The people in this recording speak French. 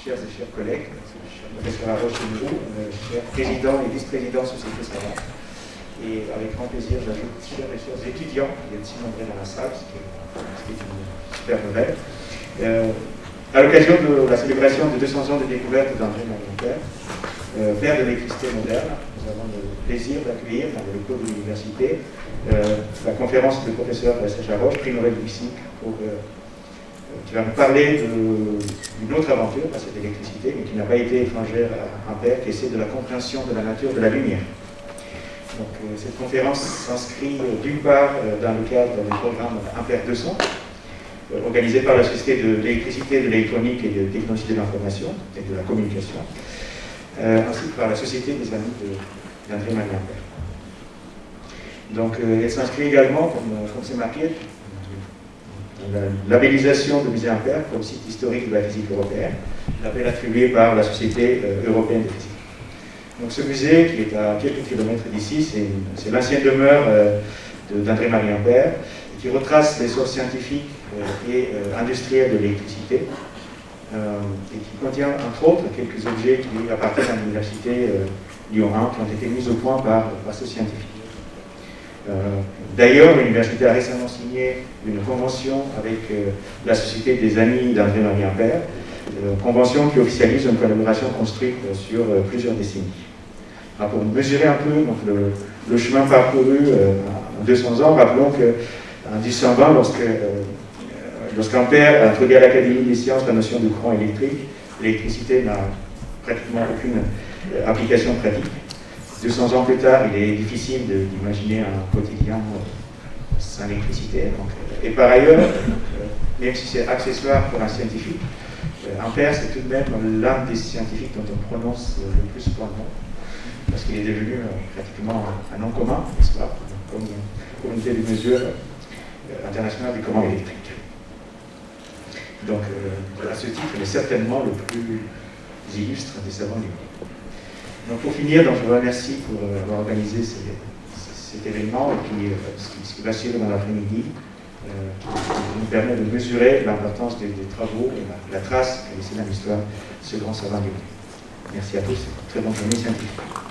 chers et chers collègues, cher professeur Haroche-Murou, cher président et vice-président Société Savante. Et avec grand plaisir, j'ajoute chers et chers étudiants, il y a si nombreux dans la salle, ce qui est une super nouvelle. À l'occasion de la célébration de 200 ans de découverte d'André-Marie Ampère, père de l'électricité moderne, nous avons le plaisir d'accueillir dans le locaux de l'université la conférence du professeur Serge Haroche, prix Nobel du physique, qui va nous parler d'une autre aventure, pas cette électricité, mais qui n'a pas été étrangère à Ampère, qui est celle de la compréhension de la nature de la lumière. Donc, cette conférence s'inscrit d'une part dans le cadre du programme Ampère 200, organisé par la Société de l'électricité, de l'électronique et de technologie de l'information et de la communication, ainsi que par la Société des Amis d'André-Marie Ampère. Donc, elle s'inscrit également, comme c'est marqué, la labellisation de musée Ampère comme site historique de la physique européenne, label attribué par la Société européenne de physique. Donc ce musée, qui est à quelques kilomètres d'ici, c'est l'ancienne demeure d'André-Marie Ampère, qui retrace l'essor scientifique et industriel de l'électricité, et qui contient entre autres quelques objets qui appartiennent à l'université Lyon 1, qui ont été mis au point par ce scientifique. D'ailleurs, l'université a récemment signé une convention avec la Société des Amis d'André-Marie Ampère, convention qui officialise une collaboration construite sur plusieurs décennies. Alors pour mesurer un peu donc, le chemin parcouru en 200 ans, rappelons qu'en 1820, lorsqu'Ampère a introduit à l'Académie des sciences la notion de courant électrique, l'électricité n'a pratiquement aucune application pratique. 200 ans plus tard, il est difficile d'imaginer un quotidien sans électricité. Et par ailleurs, même si c'est accessoire pour un scientifique, Ampère, c'est tout de même l'un des scientifiques dont on prononce le plus son nom, parce qu'il est devenu pratiquement un nom commun, n'est-ce pas, comme communauté de mesure internationale du courant électrique. Donc, à ce titre, il est certainement le plus illustre des savants du monde. Donc, pour finir, donc, je vous remercie pour avoir organisé cet événement et puis ce qui va suivre dans l'après-midi. Qui nous permet de mesurer l'importance des travaux et la trace qu'a laissée dans l'histoire ce grand savant du monde. Merci à tous, très bonne journée scientifique.